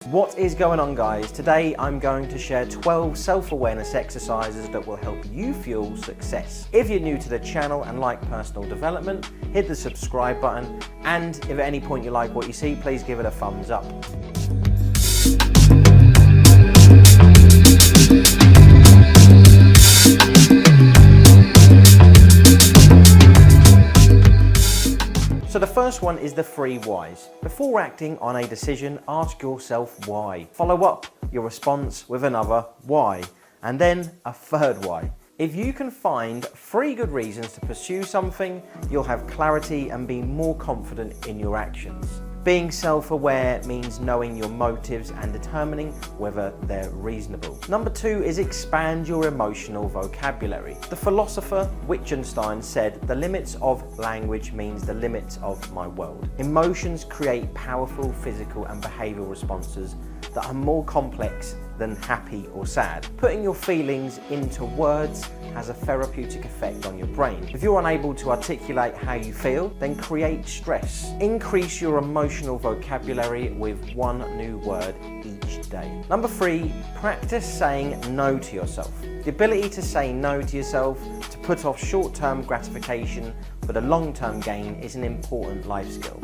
What is going on, guys? Today I'm going to share 12 self-awareness exercises that will help you fuel success. If you're new to the channel and like personal development, hit the subscribe button, and if at any point you like what you see, please give it a thumbs up. So the first one is the 3 whys. Before acting on a decision, ask yourself why. Follow up your response with another why, and then a third why. If you can find 3 good reasons to pursue something, you'll have clarity and be more confident in your actions. Being self-aware means knowing your motives and determining whether they're reasonable. Number 2 is expand your emotional vocabulary. The philosopher Wittgenstein said, "The limits of language means the limits of my world." Emotions create powerful physical and behavioural responses that are more complex than happy or sad. Putting your feelings into words has a therapeutic effect on your brain. If you're unable to articulate how you feel, then create stress. Increase your emotional vocabulary with 1 new word each day. Number 3, practice saying no to yourself. The ability to say no to yourself, to put off short-term gratification for the long-term gain, is an important life skill.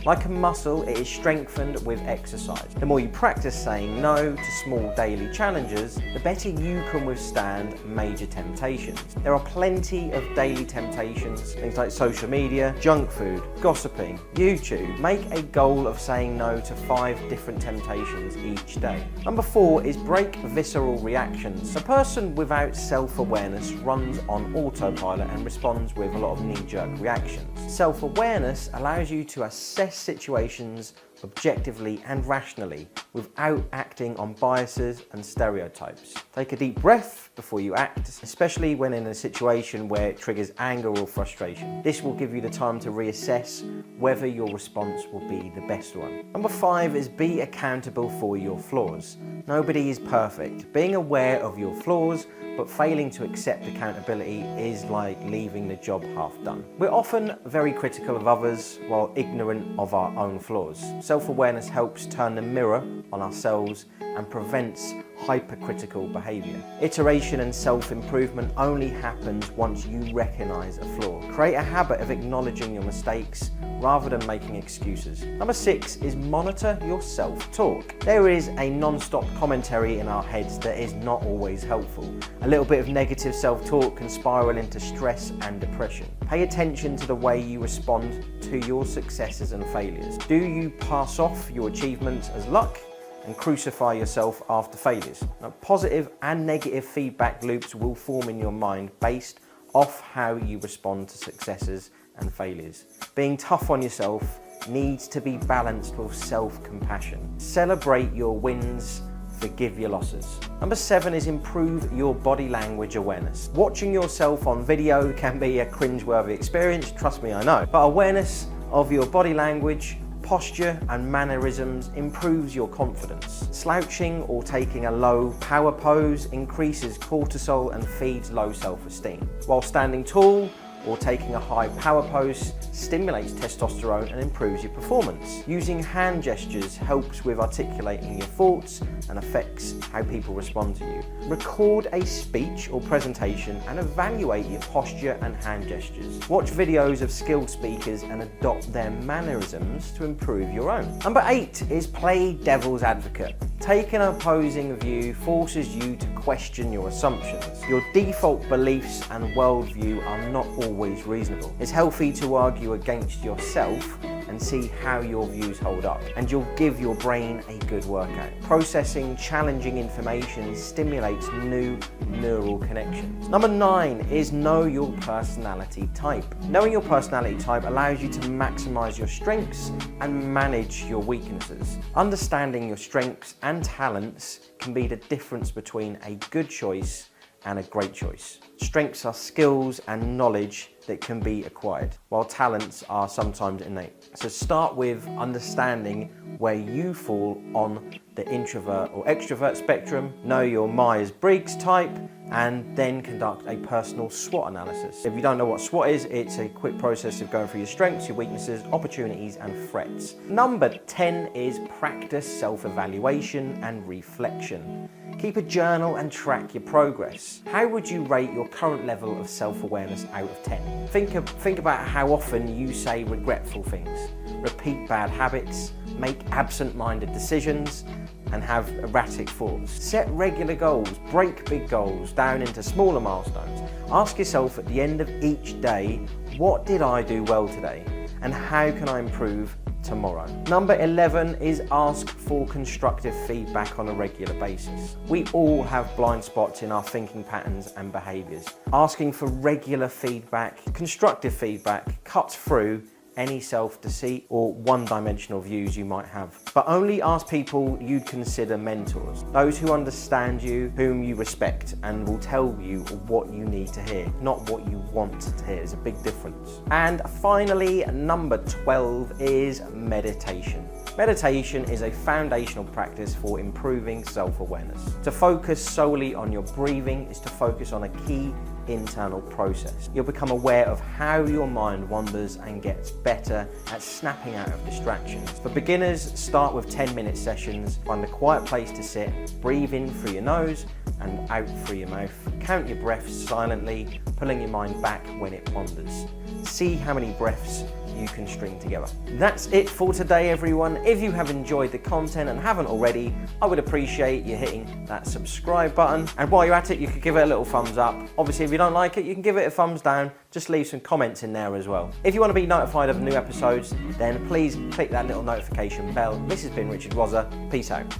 Like a muscle, it is strengthened with exercise. The more you practice saying no to small daily challenges, the better you can withstand major temptations. There are plenty of daily temptations, things like social media, junk food, gossiping, YouTube. Make a goal of saying no to 5 different temptations each day. Number 4 is break visceral reactions. A person without self-awareness runs on autopilot and responds with a lot of knee-jerk reactions. Self-awareness allows you to assess situations objectively and rationally without acting on biases and stereotypes. Take a deep breath before you act, especially when in a situation where it triggers anger or frustration. This will give you the time to reassess whether your response will be the best one. Number 5 is be accountable for your flaws. Nobody is perfect. Being aware of your flaws but failing to accept accountability is like leaving the job half done. We're often very critical of others while ignorant of our own flaws. Self-awareness helps turn the mirror on ourselves and prevents hypercritical behaviour. Iteration and self-improvement only happens once you recognise a flaw. Create a habit of acknowledging your mistakes rather than making excuses. Number 6 is monitor your self-talk. There is a non-stop commentary in our heads that is not always helpful. A little bit of negative self-talk can spiral into stress and depression. Pay attention to the way you respond to your successes and failures. Do you pass off your achievements as luck and crucify yourself after failures? Now, positive and negative feedback loops will form in your mind based off how you respond to successes and failures. Being tough on yourself needs to be balanced with self-compassion. Celebrate your wins, forgive your losses. Number 7 is improve your body language awareness. Watching yourself on video can be a cringeworthy experience, trust me, I know. But awareness of your body language, posture and mannerisms improves your confidence. Slouching or taking a low power pose increases cortisol and feeds low self-esteem, while standing tall or taking a high power pose stimulates testosterone and improves your performance. Using hand gestures helps with articulating your thoughts and affects how people respond to you. Record a speech or presentation and evaluate your posture and hand gestures. Watch videos of skilled speakers and adopt their mannerisms to improve your own. Number 8 is play devil's advocate. Taking an opposing view forces you to question your assumptions. Your default beliefs and worldview are not always reasonable. It's healthy to argue against yourself and see how your views hold up, and you'll give your brain a good workout. Processing challenging information stimulates new neural connections. Number 9 is know your personality type. Knowing your personality type allows you to maximize your strengths and manage your weaknesses. Understanding your strengths and talents can be the difference between a good choice and a great choice. Strengths are skills and knowledge that can be acquired, while talents are sometimes innate. So start with understanding where you fall on the introvert or extrovert spectrum, know your Myers-Briggs type, and then conduct a personal SWOT analysis. If you don't know what SWOT is, it's a quick process of going through your strengths, your weaknesses, opportunities, and threats. Number 10 is practice self-evaluation and reflection. Keep a journal and track your progress. How would you rate your current level of self-awareness out of 10? Think about how often you say regretful things, repeat bad habits, make absent-minded decisions, and have erratic thoughts. Set regular goals, break big goals down into smaller milestones. Ask yourself at the end of each day, what did I do well today? And how can I improve tomorrow? Number 11 is ask for constructive feedback on a regular basis. We all have blind spots in our thinking patterns and behaviours. Asking for regular feedback, constructive feedback, cuts through any self-deceit or one-dimensional views you might have. But only ask people you'd consider mentors, those who understand you, whom you respect, and will tell you what you need to hear, not what you want to hear. There's a big difference. And finally, number 12 is meditation. Meditation is a foundational practice for improving self-awareness. To focus solely on your breathing is to focus on a key internal process. You'll become aware of how your mind wanders and gets better at snapping out of distractions. For beginners, start with 10-minute sessions. Find a quiet place to sit, breathe in through your nose and out through your mouth. Count your breaths silently, pulling your mind back when it wanders. See how many breaths you can string together. That's it for today, everyone. If you have enjoyed the content and haven't already, I would appreciate you hitting that subscribe button. And while you're at it, you could give it a little thumbs up. Obviously, if you don't like it, you can give it a thumbs down. Just leave some comments in there as well. If you want to be notified of new episodes, then please click that little notification bell. This has been Richard Wazza. Peace out.